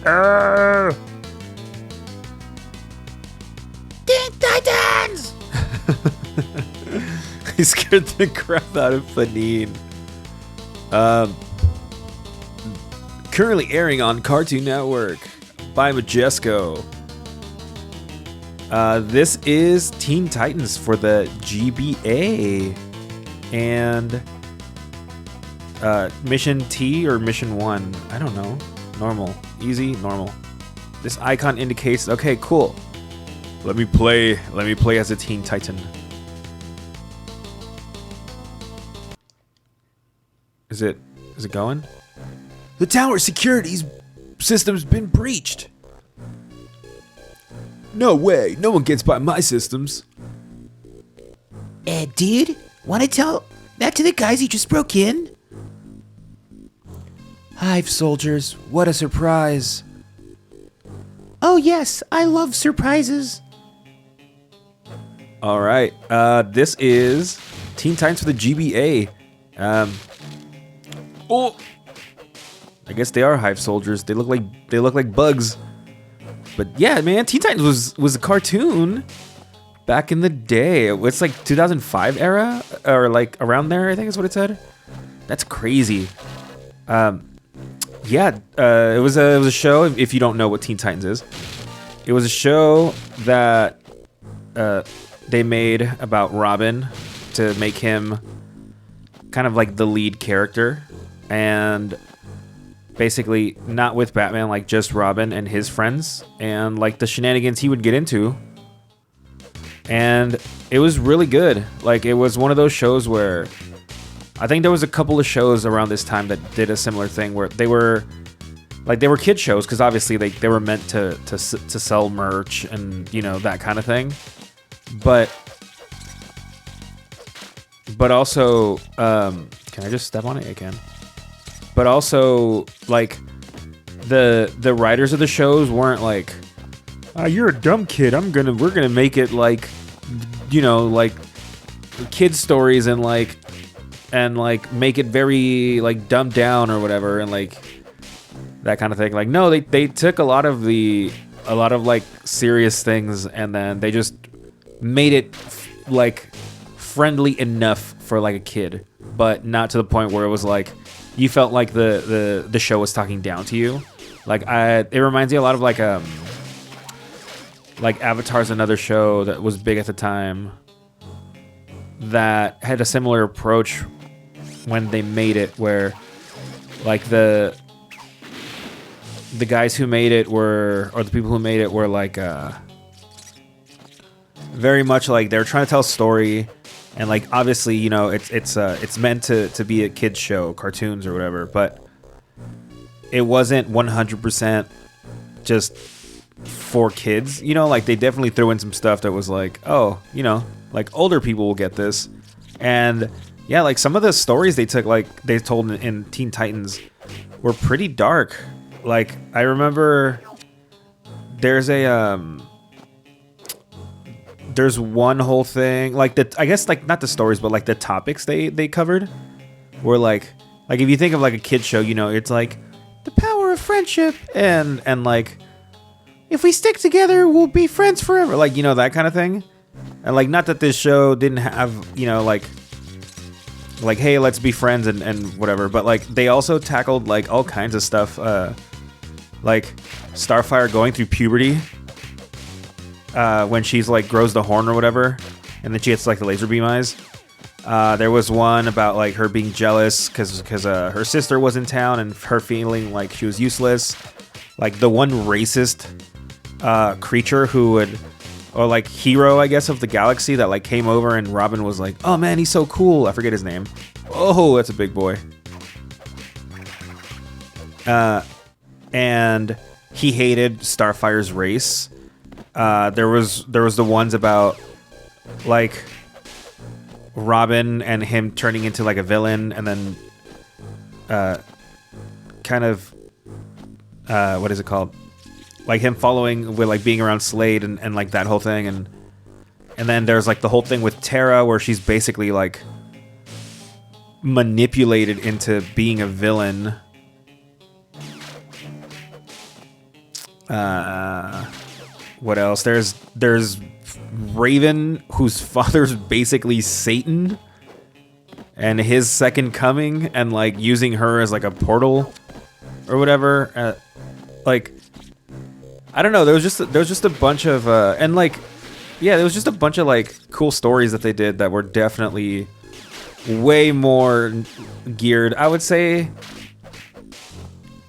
Teen Titans! He scared the crap out of Fanine. Currently airing on Cartoon Network by Majesco. This is Teen Titans for the GBA. And Mission T or Mission 1? I don't know. Normal. Easy, normal. This icon indicates, okay, cool. Let me play as a Teen Titan. Is it going? The tower security's system's been breached. No way. No one gets by my systems. Dude, wanna tell that to the guys who just broke in? Hive soldiers, what a surprise. Oh yes, I love surprises. All right. This is Teen Titans for the GBA. Oh, I guess they are Hive soldiers. They look like bugs. But yeah, man, Teen Titans was a cartoon back in the day. It's like 2005 era or like around there. I think is what it said. That's crazy. Yeah, it was a show. If you don't know what Teen Titans is, it was a show that they made about Robin to make him kind of like the lead character, and basically not with Batman, like just Robin and his friends, and like the shenanigans he would get into. And it was really good. Like, it was one of those shows where I think there was a couple of shows around this time that did a similar thing where they were kid shows, because obviously they were meant to sell merch and, you know, that kind of thing. But also, can I just step on it? I can. But also, like, the writers of the shows weren't like, you're a dumb kid. We're gonna make it like, you know, like kid stories and like make it very like dumbed down or whatever, and like that kind of thing. Like, no, they took a lot of like serious things, and then they just made it like friendly enough for like a kid, but not to the point where it was like you felt like the show was talking down to you. Like, it reminds me a lot of like Avatar's another show that was big at the time that had a similar approach when they made it, where like the guys who made it were, or the people who made it were like very much like they're trying to tell a story, and like obviously, you know, it's meant to be a kids show, cartoons or whatever, but it wasn't 100% just for kids, you know. Like, they definitely threw in some stuff that was like, oh, you know, like older people will get this. And yeah, like some of the stories they told in Teen Titans were pretty dark. Like, I remember there's one whole thing, like I guess like not the stories, but like the topics they covered were like if you think of like a kid show, you know, it's like the power of friendship and like, if we stick together, we'll be friends forever. Like, you know, that kind of thing. And like, not that this show didn't have, you know, like, hey, let's be friends and whatever. But like, they also tackled like all kinds of stuff. Like Starfire going through puberty. When she's like grows the horn or whatever. And then she gets like the laser beam eyes. There was one about like her being jealous because her sister was in town and her feeling like she was useless. Like the one racist creature who would, or like hero, I guess, of the galaxy that like came over, and Robin was like, oh man, he's so cool. I forget his name. Oh, that's a big boy. And he hated Starfire's race. There was the ones about like Robin and him turning into like a villain, and then kind of what is it called? Like him following with like being around Slade and like that whole thing, and then there's like the whole thing with Tara where she's basically like manipulated into being a villain. What else? There's Raven, whose father's basically Satan, and his second coming, and like using her as like a portal or whatever. Like, I don't know. There was just a bunch of and like, yeah, there was just a bunch of like cool stories that they did that were definitely way more geared. I would say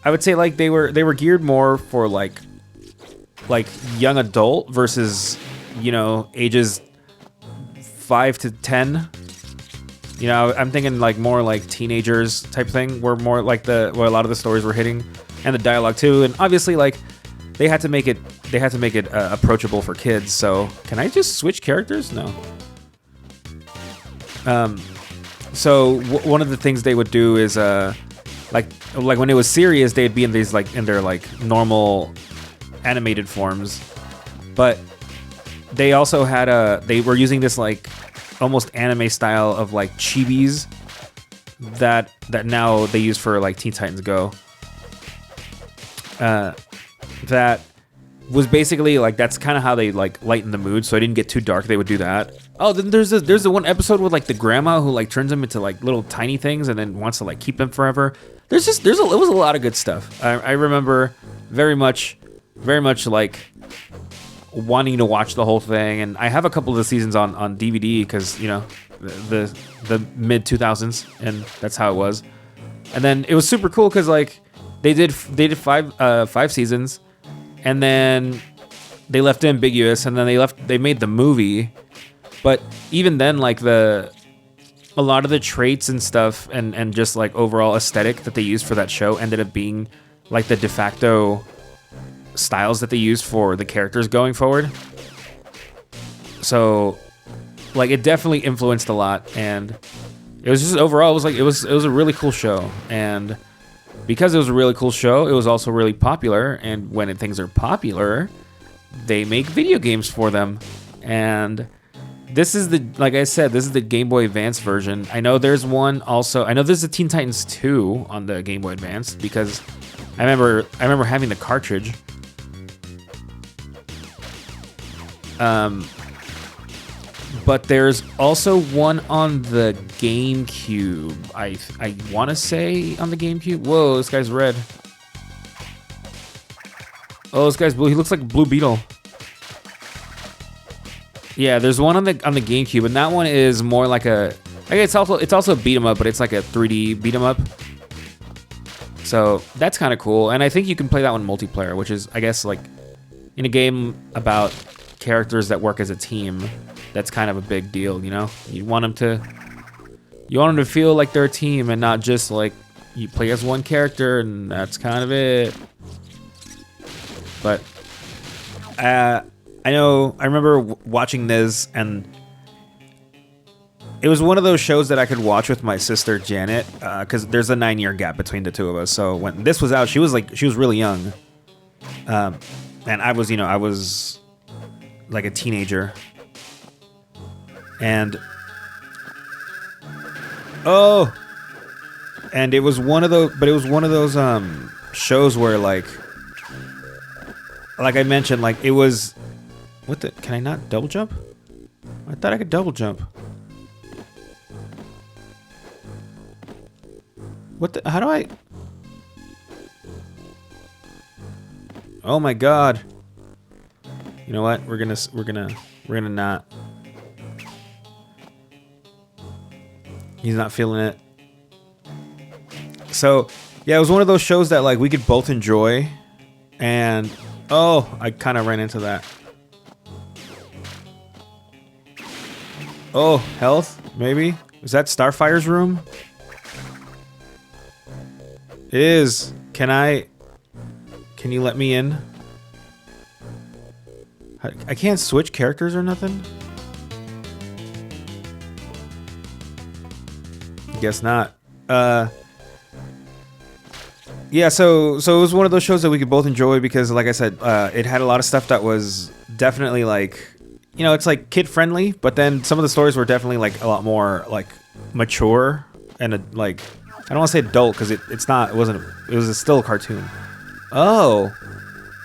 like they were geared more for like young adult versus, you know, ages 5 to 10. You know, I'm thinking like more like teenagers type thing, where more like where a lot of the stories were hitting, and the dialogue too. And obviously, like they had to make it approachable for kids. So can I just switch characters? No. So one of the things they would do is like when it was serious, they'd be in these like in their like normal animated forms, but they also had they were using this like almost anime style of like chibis that now they use for like Teen Titans Go. That was basically like, that's kind of how they like lighten the mood, so it didn't get too dark. They would do that. Oh, then there's the one episode with like the grandma who like turns them into like little tiny things and then wants to like keep them forever. It was a lot of good stuff. I remember very much like wanting to watch the whole thing, and I have a couple of the seasons on DVD because, you know, the mid 2000s, and that's how it was. And then it was super cool because like they did 5 seasons, and then they left it ambiguous, and then they made the movie. But even then, like a lot of the traits and stuff and just like overall aesthetic that they used for that show ended up being like the de facto styles that they used for the characters going forward. So like it definitely influenced a lot, and it was just overall it was a really cool show. And because it was a really cool show, it was also really popular, and when things are popular, they make video games for them. And this is like I said, this is the Game Boy Advance version. I know there's one also. I know there's a Teen Titans 2 on the Game Boy Advance because I remember having the cartridge. But there's also one on the GameCube. I want to say on the GameCube. Whoa, this guy's red. Oh, this guy's blue. He looks like a Blue Beetle. Yeah, there's one on the GameCube, and that one is more like it's also a beat 'em up, but it's like a 3D beat 'em up. So that's kind of cool, and I think you can play that one multiplayer, which is, I guess, like in a game about characters that work as a team, that's kind of a big deal, you know? You want them to feel like they're a team and not just like you play as one character and that's kind of it. But I remember watching this, and it was one of those shows that I could watch with my sister Janet, because there's a 9-year gap between the two of us. So when this was out, she was really young, and I was like a teenager. And it was one of those shows where like I mentioned, like it was, can I not double jump? I thought I could double jump. How do I? Oh my god. You know what? We're gonna not. He's not feeling it. So, yeah, it was one of those shows that like we could both enjoy, and I kind of ran into that. Oh, health, maybe? Is that Starfire's room? It is. Can you let me in? I can't switch characters or nothing? Guess not. Yeah, so it was one of those shows that we could both enjoy because, like I said, it had a lot of stuff that was definitely like, you know, it's like kid friendly, but then some of the stories were definitely like a lot more like mature and like, I don't want to say adult because it was still a cartoon. Oh,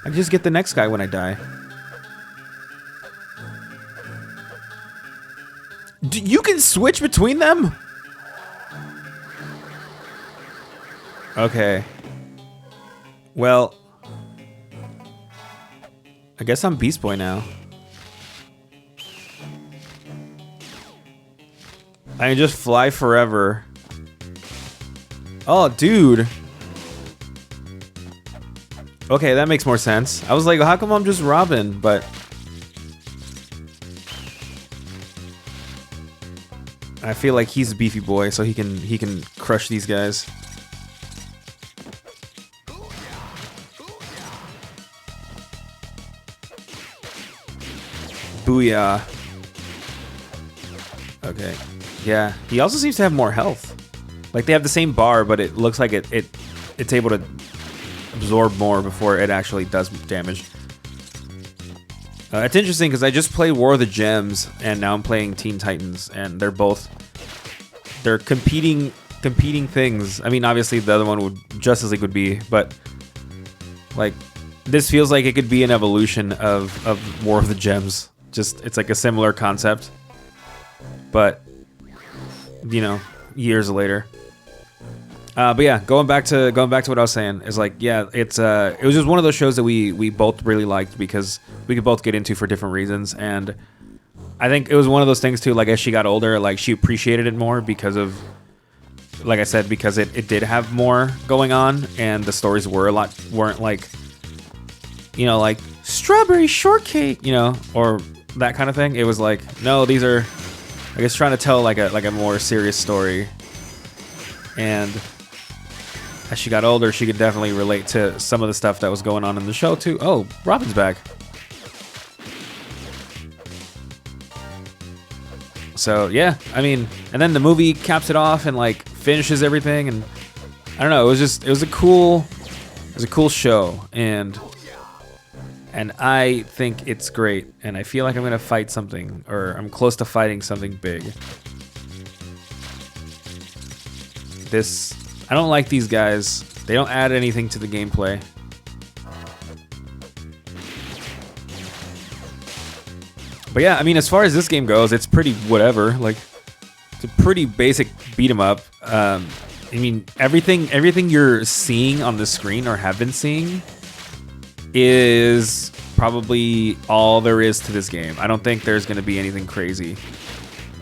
I can just get the next guy when I die. You can switch between them? Okay. Well, I guess I'm Beast Boy now. I can just fly forever. Oh, dude. Okay, that makes more sense. I was like, how come I'm just Robin? But I feel like he's a beefy boy, so he can crush these guys. Booyah. Okay. Yeah. He also seems to have more health. Like they have the same bar, but it looks like it's able to absorb more before it actually does damage. It's interesting because I just played War of the Gems and now I'm playing Teen Titans, and they're competing things. I mean, obviously the other one would Justice League would be, but like this feels like it could be an evolution of War of the Gems. Just it's like a similar concept, but you know, years later. But yeah, going back to what I was saying is like, yeah, it was just one of those shows that we both really liked because we could both get into for different reasons, and I think it was one of those things too. Like as she got older, like she appreciated it more because of, like I said, because it did have more going on, and the stories weren't like, you know, like strawberry shortcake, you know, or that kind of thing. It was like, no, these are, I guess, trying to tell like a more serious story. And as she got older, she could definitely relate to some of the stuff that was going on in the show too. Oh, Robin's back. So yeah, I mean, and then the movie caps it off and like finishes everything, and I don't know, it was a cool show, and I think it's great, and I feel like I'm gonna fight something, or I'm close to fighting something big. I don't like these guys. They don't add anything to the gameplay. But yeah, I mean, as far as this game goes, it's pretty whatever. Like, it's a pretty basic beat 'em up. I mean, everything you're seeing on the screen or have been seeing is probably all there is to this game. I don't think there's going to be anything crazy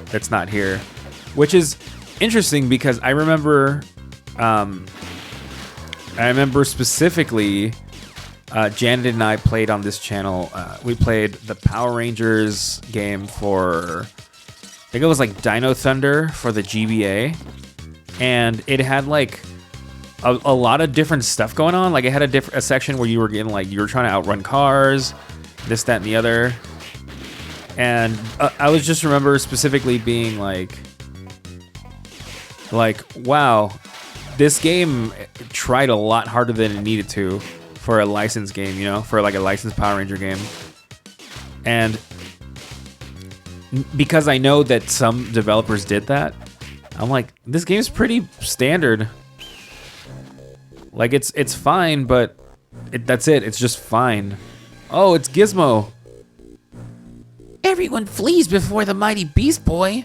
that's not here, which is interesting because I remember specifically, Janet and I played on this channel. We played the Power Rangers game for, I think it was like Dino Thunder for the GBA, and it had like a lot of different stuff going on. Like it had a section where you were getting like, you were trying to outrun cars, this, that, and the other. And I was just remember specifically being like, wow, this game tried a lot harder than it needed to for a licensed game, you know, for like a licensed Power Ranger game. And because I know that some developers did that, I'm like, this game's pretty standard. Like it's fine, but that's it. It's just fine. Oh, it's Gizmo. Everyone flees before the mighty Beast Boy.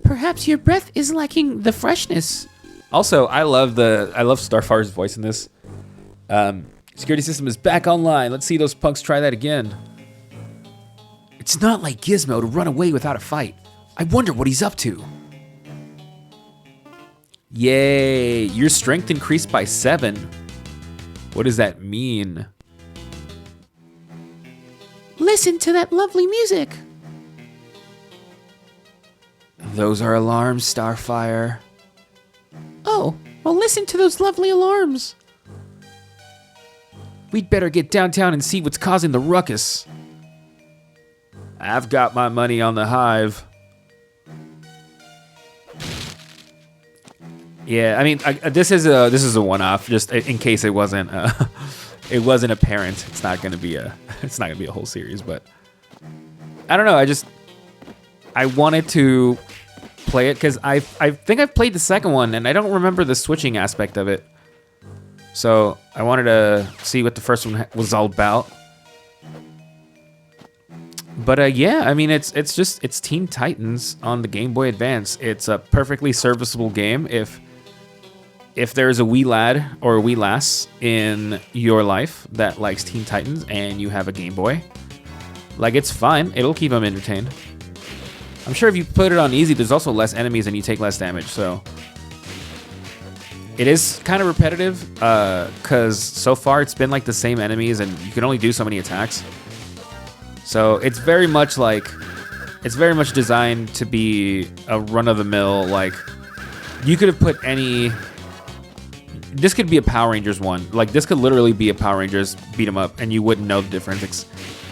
Perhaps your breath is lacking the freshness. Also, I love Starfire's voice in this. Security system is back online. Let's see those punks try that again. It's not like Gizmo to run away without a fight. I wonder what he's up to. Yay, your strength increased by 7. What does that mean? Listen to that lovely music. Those are alarms, Starfire. Oh, well, listen to those lovely alarms. We'd better get downtown and see what's causing the ruckus. I've got my money on the Hive. Yeah, I mean, this is a one-off, just in case it wasn't apparent. It's not gonna be a whole series, but I don't know. I wanted to play it because I think I've played the second one and I don't remember the switching aspect of it. So I wanted to see what the first one was all about. But yeah, I mean, it's Teen Titans on the Game Boy Advance. It's a perfectly serviceable game if there's a wee lad or a wee lass in your life that likes Teen Titans and you have a Game Boy. Like, it's fine. It'll keep them entertained. I'm sure if you put it on easy, there's also less enemies and you take less damage, so... It is kind of repetitive, because so far it's been like the same enemies and you can only do so many attacks. So it's very much designed to be a run-of-the-mill, like... You could have put any... This could be a Power Rangers one. Like, this could literally be a Power Rangers beat 'em up and you wouldn't know the difference.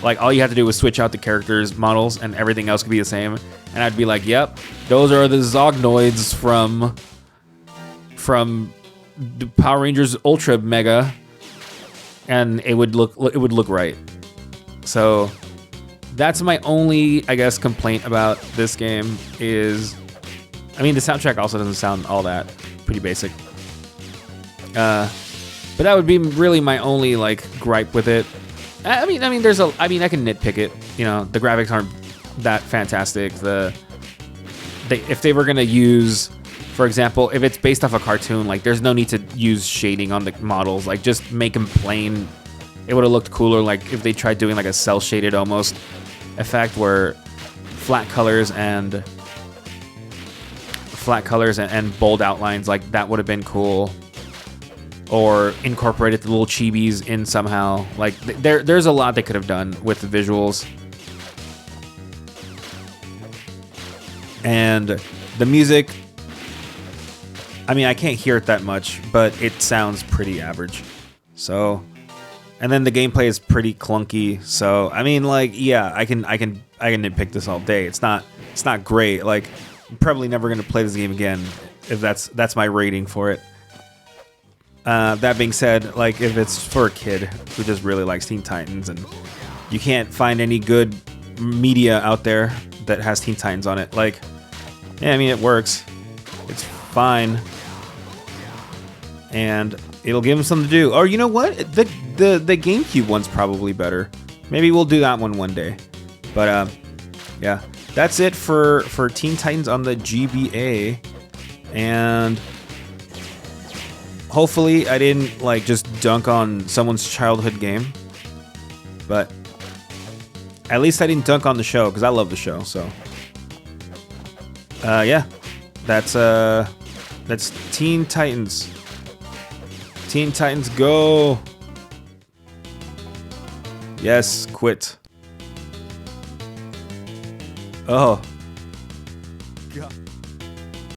Like, all you have to do is switch out the characters' models and everything else could be the same. And I'd be like, yep, those are the Zognoids from the Power Rangers Ultra Mega. And it would look right. So that's my only, I guess, complaint about this game is... I mean, the soundtrack also doesn't sound all that. Pretty basic. But that would be really my only, like, gripe with it. I mean, I can nitpick it. You know, the graphics aren't that fantastic. If they were gonna use, for example, if it's based off a cartoon, like, there's no need to use shading on the models. Like, just make them plain. It would have looked cooler, like, if they tried doing, like, a cel-shaded almost effect where flat colors and bold outlines, like, that would have been cool. Or incorporated the little chibis in somehow. Like, there's a lot they could have done with the visuals. And the music, I mean, I can't hear it that much, but it sounds pretty average. So, and then the gameplay is pretty clunky. So, I mean, like, yeah, I can nitpick this all day. It's not great. Like, I'm probably never gonna play this game again if that's my rating for it. That being said, like, if it's for a kid who just really likes Teen Titans and you can't find any good media out there that has Teen Titans on it, like, yeah, I mean, it works. It's fine. And it'll give them something to do. Or you know what? The GameCube one's probably better. Maybe we'll do that one day. But, yeah. That's it for Teen Titans on the GBA. And... hopefully I didn't, like, just dunk on someone's childhood game. But at least I didn't dunk on the show, because I love the show, so. Yeah. That's Teen Titans. Teen Titans, go! Yes, quit. Oh. God.